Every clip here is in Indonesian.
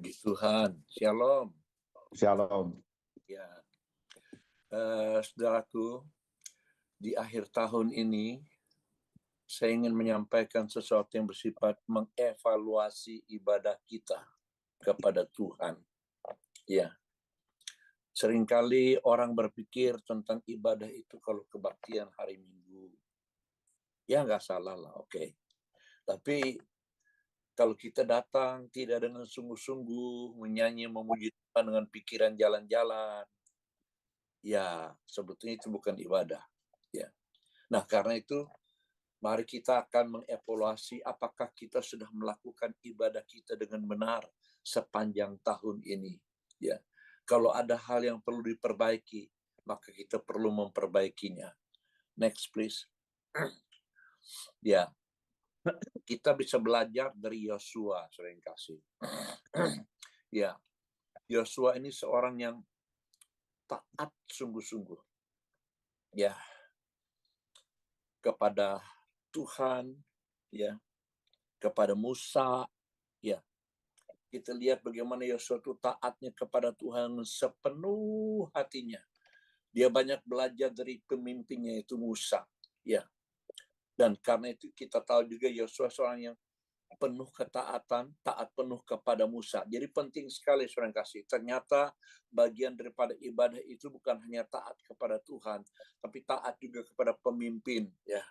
Puji Tuhan, Shalom. Shalom. Ya, saudaraku, di akhir tahun ini saya ingin menyampaikan sesuatu yang bersifat mengevaluasi ibadah kita kepada Tuhan. Ya, seringkali orang berpikir tentang ibadah itu kalau kebaktian hari Minggu. Ya nggak salah lah, oke. Tapi kalau kita datang tidak dengan sungguh-sungguh menyanyi memuji Tuhan dengan pikiran jalan-jalan, ya sebetulnya itu bukan ibadah. Ya. Nah karena itu mari kita akan mengevaluasi apakah kita sudah melakukan ibadah kita dengan benar sepanjang tahun ini. Ya. Kalau ada hal yang perlu diperbaiki, maka kita perlu memperbaikinya. Next please. Ya. Kita bisa belajar dari Yosua, sering kasih. Ya, Yosua ini seorang yang taat sungguh-sungguh. Ya, kepada Tuhan, ya, kepada Musa, ya. Kita lihat bagaimana Yosua itu taatnya kepada Tuhan sepenuh hatinya. Dia banyak belajar dari pemimpinnya itu Musa, ya. Dan karena itu kita tahu juga Yosua seorang yang penuh ketaatan, taat penuh kepada Musa. Jadi penting sekali saudara kasih. Ternyata bagian daripada ibadah itu bukan hanya taat kepada Tuhan, tapi taat juga kepada pemimpin, ya.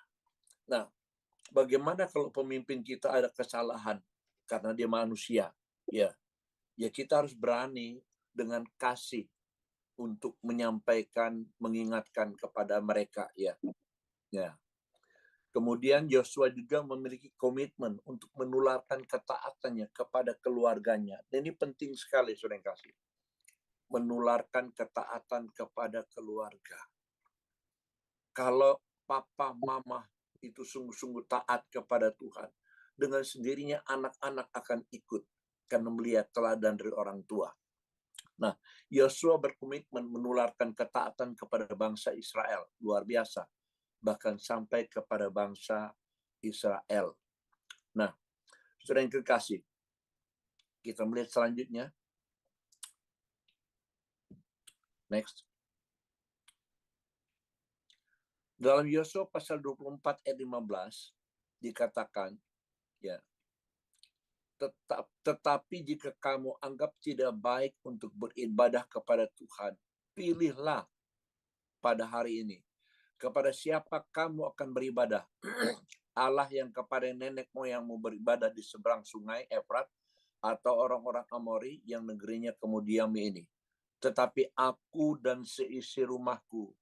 Nah, bagaimana kalau pemimpin kita ada kesalahan karena dia manusia, ya. Ya kita harus berani dengan kasih untuk menyampaikan, mengingatkan kepada mereka, ya. Ya. Kemudian Yosua juga memiliki komitmen untuk menularkan ketaatannya kepada keluarganya. Dan ini penting sekali, saudara yang kasih. Menularkan ketaatan kepada keluarga. Kalau papa, mama itu sungguh-sungguh taat kepada Tuhan, dengan sendirinya anak-anak akan ikut karena melihat teladan dari orang tua. Nah, Yosua berkomitmen menularkan ketaatan kepada bangsa Israel. Luar biasa. Bahkan sampai kepada bangsa Israel. Nah, saudara yang kekasih, kita melihat selanjutnya. Next. Dalam Yosua pasal 24 ayat 15 dikatakan, ya, tetapi jika kamu anggap tidak baik untuk beribadah kepada Tuhan, pilihlah pada hari ini kepada siapa kamu akan beribadah. Allah yang kepada nenek moyangmu beribadah di seberang sungai Efrat, atau orang-orang Amori yang negerinya kamu diami ini. Tetapi aku dan seisi rumahku,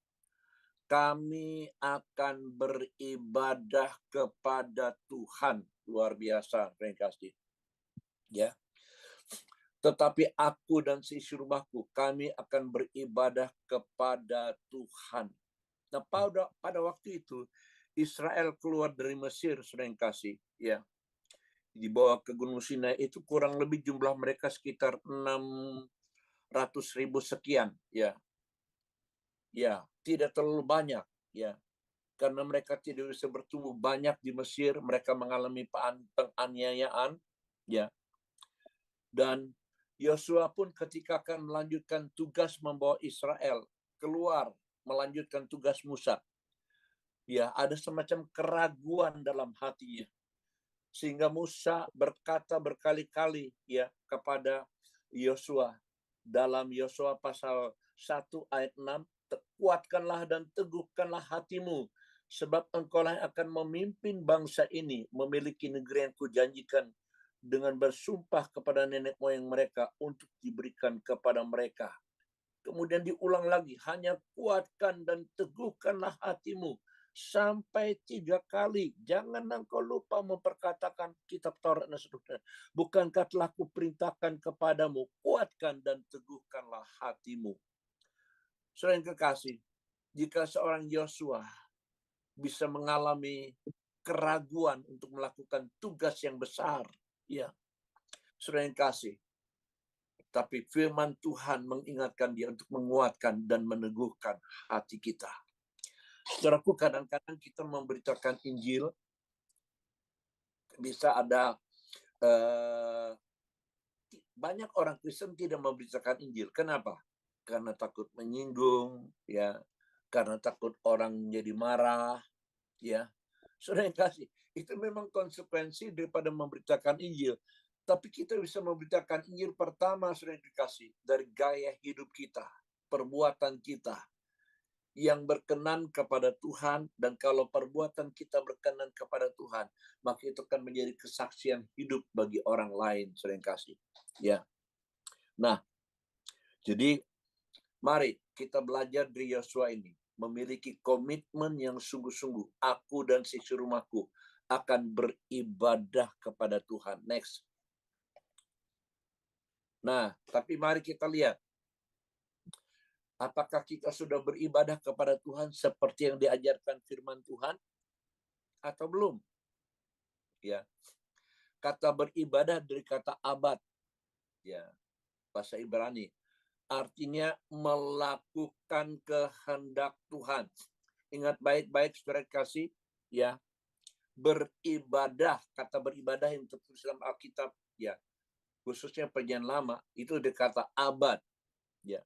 kami akan beribadah kepada Tuhan. Luar biasa, terima kasih. Ya. Tetapi aku dan seisi rumahku, kami akan beribadah kepada Tuhan. Nah, pada waktu itu Israel keluar dari Mesir, saudara yang kasih, ya. Dibawa ke Gunung Sinai itu kurang lebih jumlah mereka sekitar 600.000 sekian, ya. Ya, tidak terlalu banyak, ya. Karena mereka tidak bisa bertumbuh banyak di Mesir, mereka mengalami penganiayaan, ya. Dan Yosua pun ketika akan melanjutkan tugas membawa Israel keluar melanjutkan tugas Musa, ya ada semacam keraguan dalam hatinya, sehingga Musa berkata berkali-kali, ya, kepada Yosua dalam Yosua pasal 1 ayat 6, kuatkanlah dan teguhkanlah hatimu, sebab engkaulah yang akan memimpin bangsa ini memiliki negeri yang kujanjikan dengan bersumpah kepada nenek moyang mereka untuk diberikan kepada mereka. Kemudian diulang lagi, hanya kuatkan dan teguhkanlah hatimu sampai 3 kali. Jangan engkau lupa memperkatakan kitab Taurat dan seterusnya. Bukankah telah kuperintahkan kepadamu, kuatkan dan teguhkanlah hatimu. Saudara yang kekasih, jika seorang Yosua bisa mengalami keraguan untuk melakukan tugas yang besar, ya, saudara yang kasih, tapi firman Tuhan mengingatkan dia untuk menguatkan dan meneguhkan hati kita. Saudaraku, kadang-kadang kita memberitakan Injil, bisa ada banyak orang Kristen tidak memberitakan Injil. Kenapa? Karena takut menyinggung, ya. Karena takut orang jadi marah, ya. Saudara yang kasih, itu memang konsekuensi daripada memberitakan Injil. Tapi kita bisa memberitakan Injil pertama, saudara yang dikasih, dari gaya hidup kita, perbuatan kita, yang berkenan kepada Tuhan, dan kalau perbuatan kita berkenan kepada Tuhan, maka itu akan menjadi kesaksian hidup bagi orang lain, saudara yang kasih. Ya. Nah, jadi mari kita belajar dari Yosua ini, memiliki komitmen yang sungguh-sungguh. Aku dan sisi rumahku akan beribadah kepada Tuhan. Next. Nah, tapi mari kita lihat, apakah kita sudah beribadah kepada Tuhan seperti yang diajarkan firman Tuhan atau belum? Ya. Kata beribadah dari kata abad. Ya. Bahasa Ibrani. Artinya melakukan kehendak Tuhan. Ingat baik-baik saudara kasih, ya. Beribadah, kata beribadah yang tertulis dalam Alkitab, ya. Khususnya perjanjian lama, itu ada kata abad. Ya.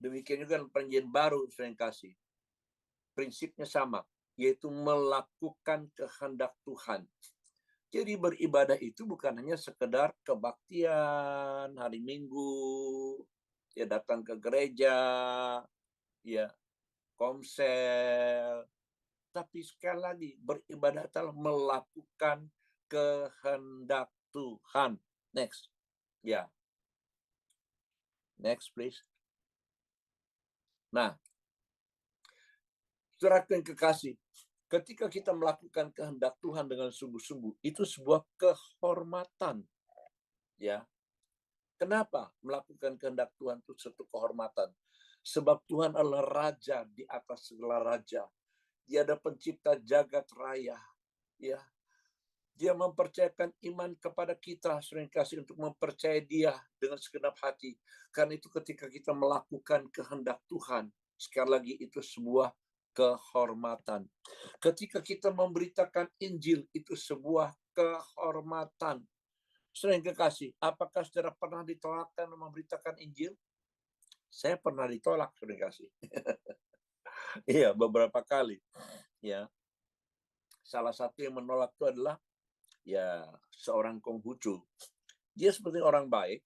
Demikian juga perjanjian baru saudara kasih. Prinsipnya sama, yaitu melakukan kehendak Tuhan. Jadi beribadah itu bukan hanya sekedar kebaktian, hari Minggu, ya datang ke gereja, ya komsel, tapi sekali lagi beribadah adalah melakukan kehendak Tuhan. Next, ya, next please. Nah, saudara yang kekasih, ketika kita melakukan kehendak Tuhan dengan sungguh-sungguh, itu sebuah kehormatan, ya. Kenapa melakukan kehendak Tuhan itu suatu kehormatan? Sebab Tuhan adalah Raja di atas segala raja. Dia ada pencipta jagat raya. Ya, Dia mempercayakan iman kepada kita, sering kasih untuk mempercayai Dia dengan segenap hati. Karena itu ketika kita melakukan kehendak Tuhan, sekali lagi itu sebuah kehormatan. Ketika kita memberitakan Injil, itu sebuah kehormatan. Saudara yang kekasih, apakah saudara pernah ditolakkan memberitakan Injil? Saya pernah ditolak, saudara yang kasih. Iya, beberapa kali. Ya, salah satu yang menolak itu adalah ya seorang Konghucu. Dia seperti orang baik,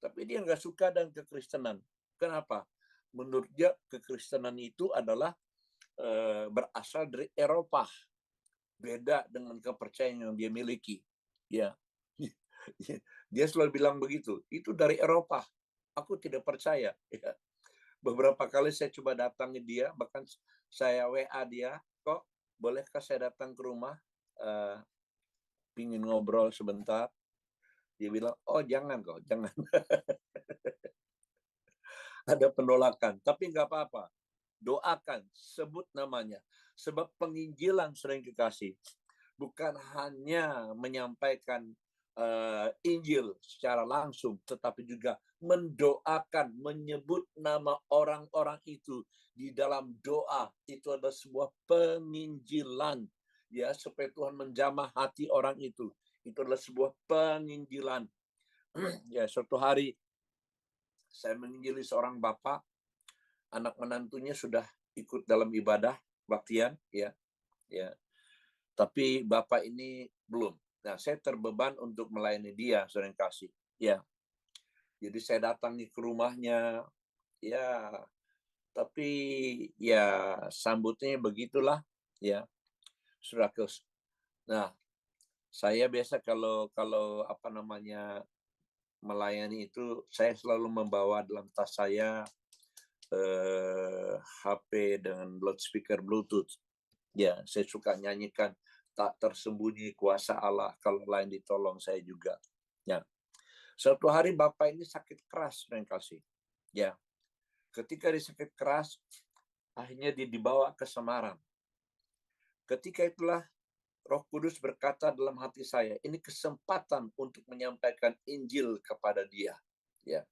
tapi dia nggak suka dengan kekristenan. Kenapa? Menurut dia kekristenan itu adalah berasal dari Eropa, beda dengan kepercayaan yang dia miliki. Ya, dia selalu bilang begitu. Itu dari Eropa. Aku tidak percaya. Ya. Beberapa kali saya coba datangi dia, bahkan saya WA dia, kok bolehkah saya datang ke rumah, pingin ngobrol sebentar. Dia bilang, oh jangan kok, jangan. Ada penolakan, tapi nggak apa-apa. Doakan, sebut namanya. Sebab penginjilan sering kekasih, bukan hanya menyampaikan Injil secara langsung, tetapi juga mendoakan, menyebut nama orang-orang itu di dalam doa. Itu adalah sebuah penginjilan, ya, supaya Tuhan menjamah hati orang itu. Itu adalah sebuah penginjilan. Ya, suatu hari saya menginjili seorang bapak, anak menantunya sudah ikut dalam ibadah baktian, ya, ya. Tapi bapak ini belum. Nah, saya terbeban untuk melayani dia, saudara yang kasih. Ya, jadi saya datangi ke rumahnya, ya, tapi ya sambutnya begitulah, ya, sudah ke. Nah, saya biasa kalau kalau apa namanya melayani itu, saya selalu membawa dalam tas saya HP dengan loudspeaker Bluetooth. Ya, saya suka nyanyikan tak tersembunyi kuasa Allah, kalau lain ditolong saya juga. Ya. Suatu hari bapak ini sakit keras, yang kasih. Ya. Ketika dia sakit keras, akhirnya dia dibawa ke Semarang. Ketika itulah Roh Kudus berkata dalam hati saya, ini kesempatan untuk menyampaikan Injil kepada dia. Ya.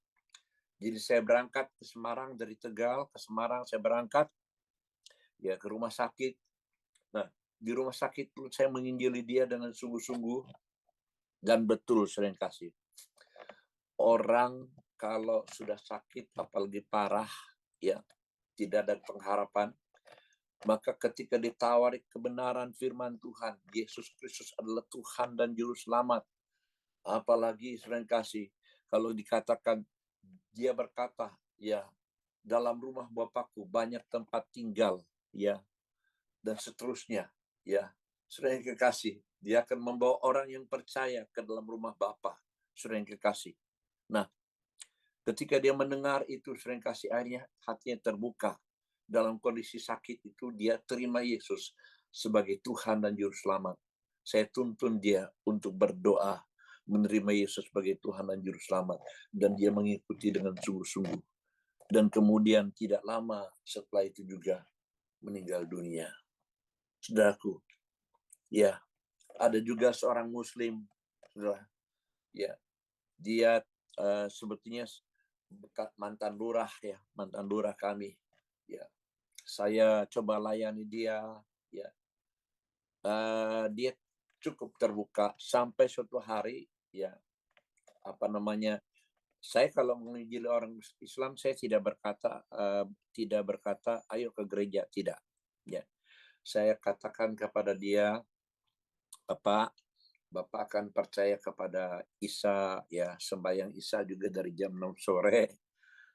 Jadi saya berangkat ke Semarang, dari Tegal ke Semarang saya berangkat, ya, ke rumah sakit. Nah, di rumah sakit saya menginjili dia dengan sungguh-sungguh dan betul, sering kasih. orang kalau sudah sakit, apalagi parah, ya, tidak ada pengharapan, maka ketika ditawari kebenaran firman Tuhan, Yesus Kristus adalah Tuhan dan Juru Selamat. Apalagi sering kasih, kalau dikatakan, dia berkata, ya, dalam rumah Bapakku banyak tempat tinggal, ya, dan seterusnya, ya. Sering kekasih, dia akan membawa orang yang percaya ke dalam rumah Bapa. Sering kekasih. Nah, ketika dia mendengar itu, sering kasih akhirnya hatinya terbuka. Dalam kondisi sakit itu, dia terima Yesus sebagai Tuhan dan Juru Selamat. Saya tuntun dia untuk berdoa, menerima Yesus sebagai Tuhan dan Juru Selamat. Dan dia mengikuti dengan sungguh-sungguh. Dan kemudian tidak lama setelah itu juga meninggal dunia. Saudaraku, ya, ada juga seorang Muslim, saudara, ya, dia sebetulnya mantan lurah, ya, mantan lurah kami, ya. Saya coba layani dia, ya. Dia cukup terbuka sampai suatu hari, ya, apa namanya? Saya kalau menginjili orang Islam, saya tidak berkata ayo ke gereja, tidak, ya. Saya katakan kepada dia, Bapak akan percaya kepada Isa, ya, sembahyang Isa juga dari jam 6 sore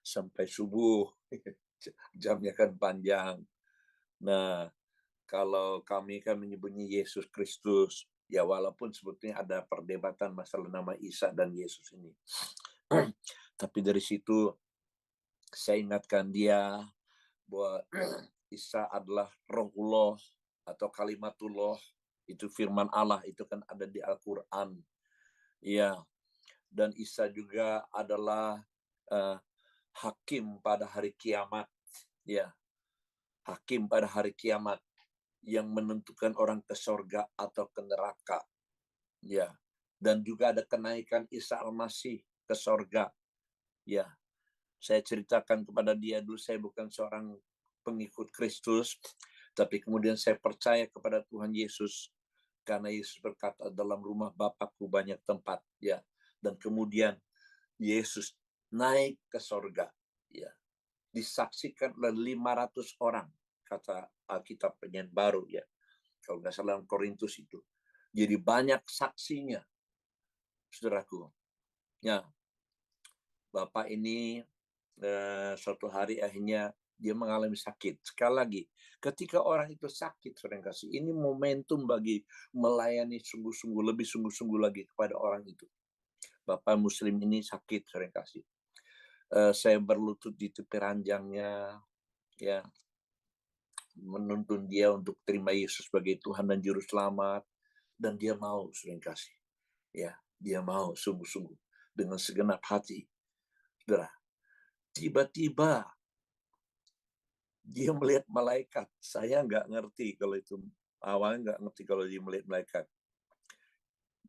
sampai subuh. Jamnya kan panjang. Nah, kalau kami kan menyebutnya Yesus Kristus, ya walaupun sebetulnya ada perdebatan masalah nama Isa dan Yesus ini. Tapi dari situ saya ingatkan dia bahwa Isa adalah Rohullah atau Kalimatullah, itu firman Allah, itu kan ada di Al-Qur'an. Ya, dan Isa juga adalah hakim pada hari kiamat, ya. Hakim pada hari kiamat yang menentukan orang ke surga atau ke neraka, ya. Dan juga ada kenaikan Isa Al-Masih ke surga, ya. Saya ceritakan kepada dia dulu, saya bukan seorang pengikut Kristus, tapi kemudian saya percaya kepada Tuhan Yesus karena Yesus berkata dalam rumah Bapakku banyak tempat, ya. Dan kemudian Yesus naik ke surga, ya. Disaksikan oleh 500 orang, kata Alkitab Penyanyi Baru, ya. Kalau nggak salah Korintus itu. Jadi banyak saksinya, saudaraku. Ya, Bapak ini suatu hari akhirnya dia mengalami sakit. Sekali lagi, ketika orang itu sakit, saudara kasih, ini momentum bagi melayani sungguh-sungguh, lebih sungguh-sungguh lagi kepada orang itu. Bapak Muslim ini sakit, saudara kasih. Saya berlutut di tepi ranjangnya, ya, menuntun dia untuk terima Yesus sebagai Tuhan dan Juru Selamat, dan dia mau, saudara kasih, ya, dia mau sungguh-sungguh dengan segenap hati, saudara. Tiba-tiba dia melihat malaikat. Saya nggak ngerti kalau itu, awalnya nggak ngerti kalau dia melihat malaikat.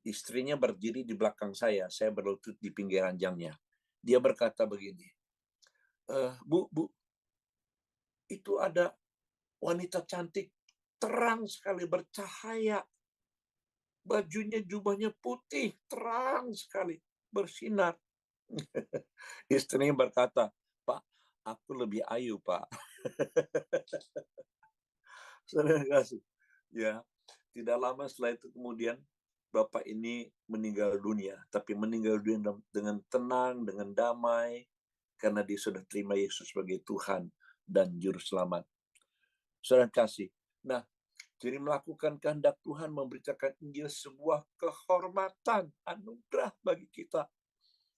Istrinya berdiri di belakang saya berlutut di pinggir ranjangnya. Dia berkata begini, Bu, itu ada wanita cantik, terang sekali, bercahaya. Bajunya, jubahnya putih, terang sekali, bersinar. Istrinya berkata, Pak, aku lebih ayu, Pak. Saudara kasih. Ya, tidak lama setelah itu kemudian Bapak ini meninggal dunia, tapi meninggal dunia dengan tenang, dengan damai, karena dia sudah terima Yesus sebagai Tuhan dan Juru Selamat. Saudara kasih. Nah, jadi melakukan kehendak Tuhan, memberitakan Injil, sebuah kehormatan, anugerah bagi kita.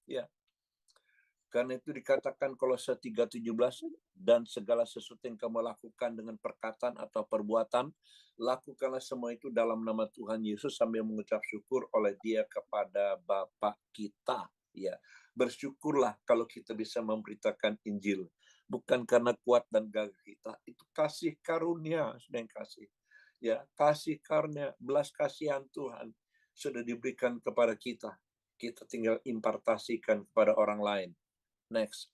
Ya, karena itu dikatakan Kolose 3:17, dan segala sesuatu yang kamu lakukan dengan perkataan atau perbuatan, lakukanlah semua itu dalam nama Tuhan Yesus sambil mengucap syukur oleh Dia kepada Bapa kita. Ya, bersyukurlah kalau kita bisa memberitakan Injil, bukan karena kuat dan gagah kita, itu kasih karunia, sedang kasih. Ya, kasih karunia, belas kasihan Tuhan sudah diberikan kepada kita. Kita tinggal impartasikan kepada orang lain. Next.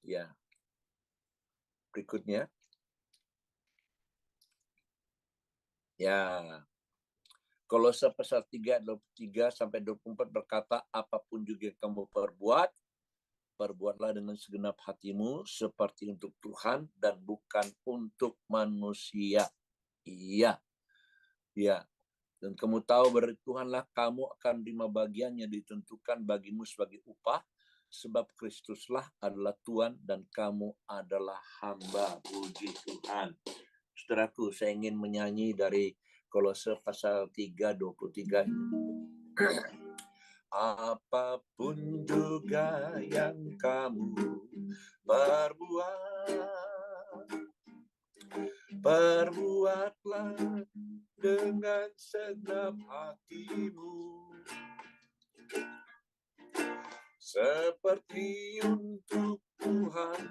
Ya. Berikutnya. Ya. Kolose pasal 3, 23 sampai 24 berkata, apapun juga yang kamu perbuat, perbuatlah dengan segenap hatimu seperti untuk Tuhan dan bukan untuk manusia. Iya, ya. Dan kamu tahu dari Tuhanlah kamu akan terima bagiannya ditentukan bagimu sebagai upah, sebab Kristuslah adalah Tuhan dan kamu adalah hamba. Puji Tuhan. Saudaraku, saya ingin menyanyi dari Kolose pasal 3, 23 ini. Apapun juga yang kamu perbuat, perbuatlah dengan segenap hatimu, seperti untuk Tuhan,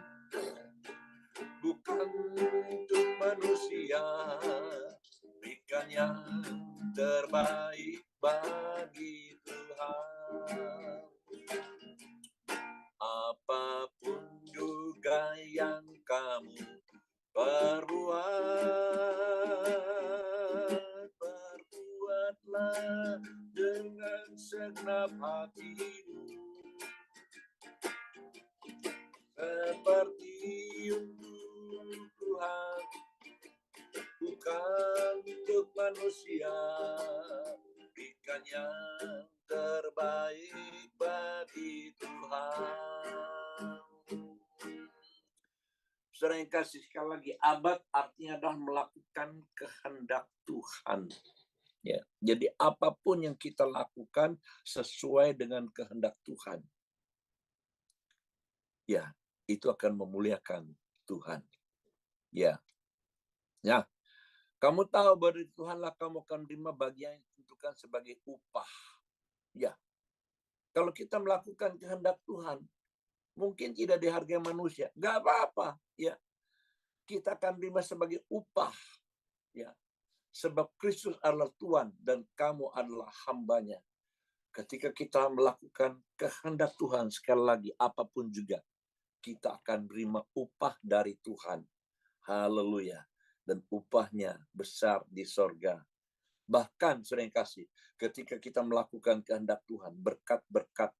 bukan untuk manusia. Berikan yang terbaik bagi Tuhan. Apapun juga yang kamu perbuat, perbuatlah dengan segenap hatimu, seperti untuk Tuhan, bukan untuk manusia. Berikan yang terbaik bagi Tuhan. Saudara yang kasih, sekali lagi, abad artinya adalah melakukan kehendak Tuhan. Ya, jadi apapun yang kita lakukan sesuai dengan kehendak Tuhan, ya, itu akan memuliakan Tuhan. Ya, ya. Kamu tahu bahwa dari Tuhanlah kamu akan terima bagian yang ditentukan sebagai upah. Ya, kalau kita melakukan kehendak Tuhan, mungkin tidak dihargai manusia, nggak apa-apa. Ya, kita akan terima sebagai upah. Ya, sebab Kristus adalah Tuhan dan kamu adalah hambanya. Ketika kita melakukan kehendak Tuhan, sekali lagi, apapun juga, kita akan terima upah dari Tuhan. Haleluya. Dan upahnya besar di sorga. Bahkan, saudara yang kasih, ketika kita melakukan kehendak Tuhan, berkat-berkat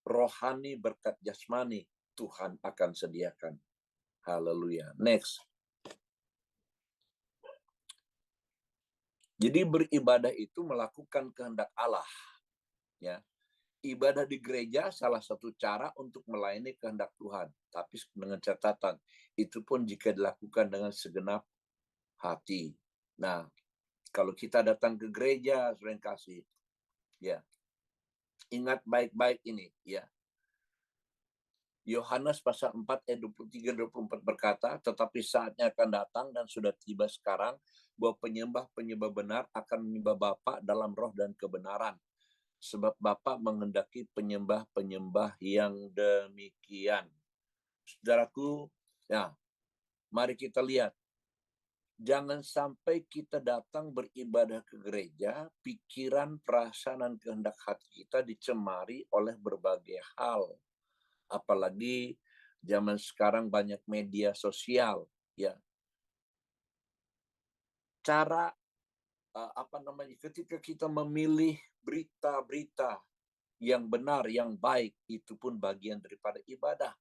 rohani, berkat jasmani, Tuhan akan sediakan. Haleluya. Next. Jadi beribadah itu melakukan kehendak Allah. Ya. Ibadah di gereja salah satu cara untuk melayani kehendak Tuhan. Tapi dengan catatan, itu pun jika dilakukan dengan segenap hati. Nah, kalau kita datang ke gereja, saudara yang kasih, ya, ingat baik-baik ini, ya. Yohanes pasal 4 ayat 23-24 berkata, tetapi saatnya akan datang dan sudah tiba sekarang bahwa penyembah-penyembah benar akan menyembah Bapa dalam roh dan kebenaran. Sebab Bapa menghendaki penyembah-penyembah yang demikian. Saudaraku, ya, mari kita lihat. Jangan sampai kita datang beribadah ke gereja, pikiran, perasaan, dan kehendak hati kita dicemari oleh berbagai hal. Apalagi zaman sekarang banyak media sosial, ya. Cara ketika kita memilih berita-berita yang benar, yang baik, itu pun bagian daripada ibadah.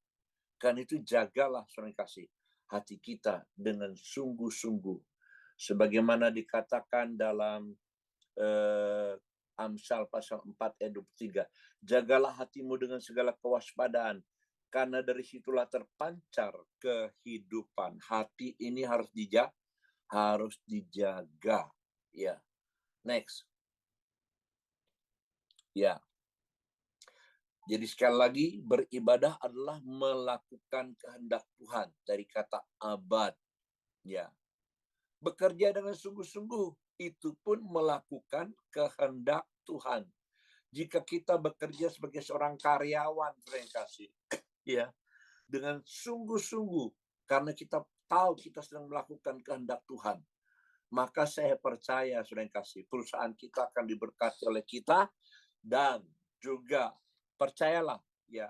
Karena itu jagalah, saudara kasih, hati kita dengan sungguh-sungguh. Sebagaimana dikatakan dalam Amsal pasal 4 ayat 23. Jagalah hatimu dengan segala kewaspadaan, karena dari situlah terpancar kehidupan. Hati ini harus dijaga. Ya. Next. Ya. Jadi sekali lagi, beribadah adalah melakukan kehendak Tuhan. Dari kata abad. Ya. Bekerja dengan sungguh-sungguh, itu pun melakukan kehendak Tuhan. Jika kita bekerja sebagai seorang karyawan, saudara kasih, ya, dengan sungguh-sungguh, karena kita tahu kita sedang melakukan kehendak Tuhan, maka saya percaya, saudara kasih, perusahaan kita akan diberkati oleh kita, dan juga percayalah, ya,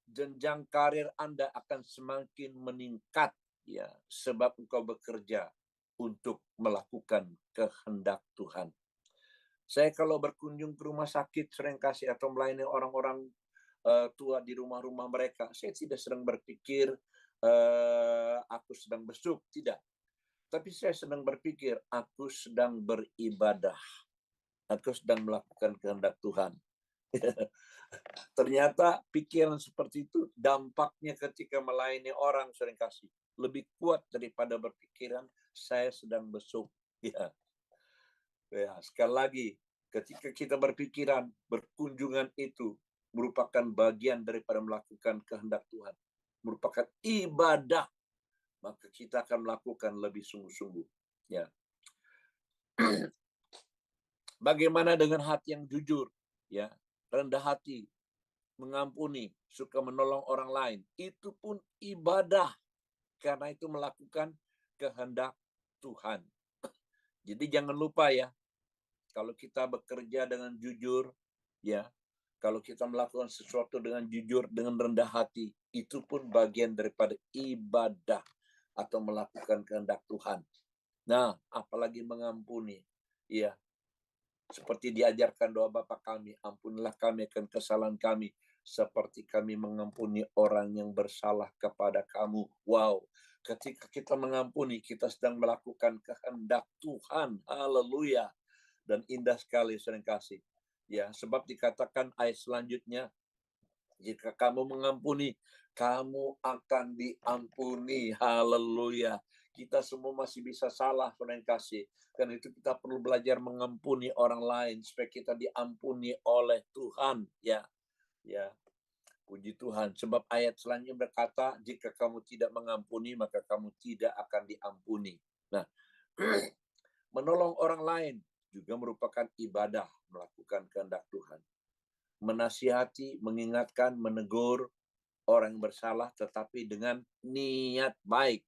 jenjang karir Anda akan semakin meningkat, ya, sebab engkau bekerja untuk melakukan kehendak Tuhan. Saya kalau berkunjung ke rumah sakit sering kasih atau melayani orang-orang tua di rumah-rumah mereka, saya tidak sedang berpikir aku sedang besuk, tidak. Tapi saya sedang berpikir aku sedang beribadah, aku sedang melakukan kehendak Tuhan. Ternyata pikiran seperti itu dampaknya ketika melayani orang sering kasih lebih kuat daripada berpikiran saya sedang besuk. Ya, ya, sekali lagi ketika kita berpikiran berkunjungan itu merupakan bagian daripada melakukan kehendak Tuhan, merupakan ibadah, maka kita akan melakukan lebih sungguh-sungguh. Ya. Bagaimana dengan hati yang jujur, ya, rendah hati, mengampuni, suka menolong orang lain, itu pun ibadah karena itu melakukan kehendak Tuhan. Jadi jangan lupa ya, kalau kita bekerja dengan jujur, ya, kalau kita melakukan sesuatu dengan jujur, dengan rendah hati, itu pun bagian daripada ibadah atau melakukan kehendak Tuhan. Nah, apalagi mengampuni, ya, seperti diajarkan doa Bapa kami, ampunilah kami akan kesalahan kami, seperti kami mengampuni orang yang bersalah kepada kamu. Wow, ketika kita mengampuni, kita sedang melakukan kehendak Tuhan. Haleluya. Dan indah sekali sering kasih. Ya, sebab dikatakan ayat selanjutnya, jika kamu mengampuni, kamu akan diampuni. Haleluya. Kita semua masih bisa salah, saudara yang kasih. Karena itu kita perlu belajar mengampuni orang lain supaya kita diampuni oleh Tuhan. Ya, ya. Puji Tuhan. Sebab ayat selanjutnya berkata, jika kamu tidak mengampuni, maka kamu tidak akan diampuni. Nah, menolong orang lain juga merupakan ibadah, melakukan kehendak Tuhan. Menasihati, mengingatkan, menegur orang bersalah tetapi dengan niat baik.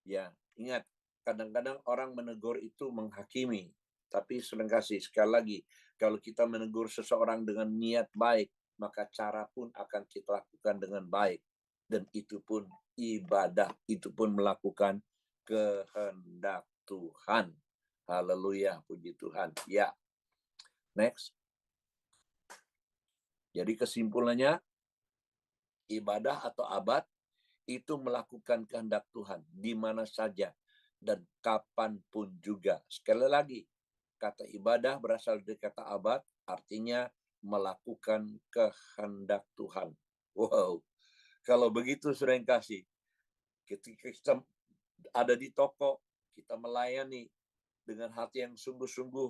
Ya, ingat, kadang-kadang orang menegur itu menghakimi. Tapi kasih sekali lagi, kalau kita menegur seseorang dengan niat baik, maka cara pun akan kita lakukan dengan baik. Dan itu pun ibadah, itu pun melakukan kehendak Tuhan. Haleluya, puji Tuhan. Ya, next. Jadi kesimpulannya, ibadah atau abad itu melakukan kehendak Tuhan di mana saja dan kapanpun juga. Sekali lagi, kata ibadah berasal dari kata abad, artinya melakukan kehendak Tuhan. Wow, kalau begitu sering kasih, ketika kita ada di toko, kita melayani dengan hati yang sungguh-sungguh,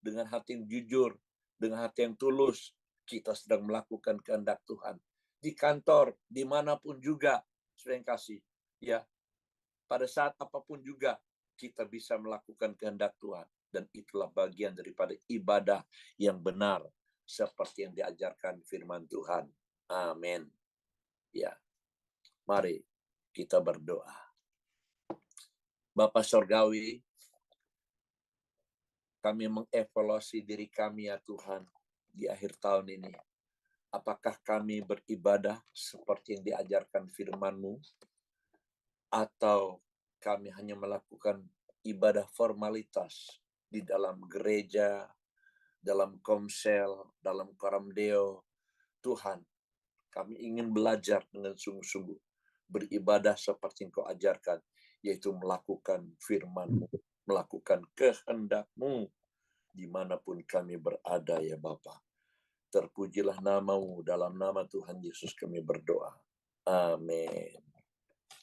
dengan hati yang jujur, dengan hati yang tulus, kita sedang melakukan kehendak Tuhan. Di kantor, dimanapun juga, sering kasih, ya, pada saat apapun juga, kita bisa melakukan kehendak Tuhan. Dan itulah bagian daripada ibadah yang benar, seperti yang diajarkan firman Tuhan. Amin. Ya, mari kita berdoa. Bapa Sorgawi, kami mengevaluasi diri kami ya Tuhan di akhir tahun ini. Apakah kami beribadah seperti yang diajarkan firman-Mu? Atau kami hanya melakukan ibadah formalitas di dalam gereja, dalam komsel, dalam koramdeo? Tuhan, kami ingin belajar dengan sungguh-sungguh beribadah seperti yang Kau ajarkan, yaitu melakukan firman-Mu, melakukan kehendak-Mu dimanapun kami berada ya Bapa. Terpujilah nama-Mu, dalam nama Tuhan Yesus kami berdoa. Amin.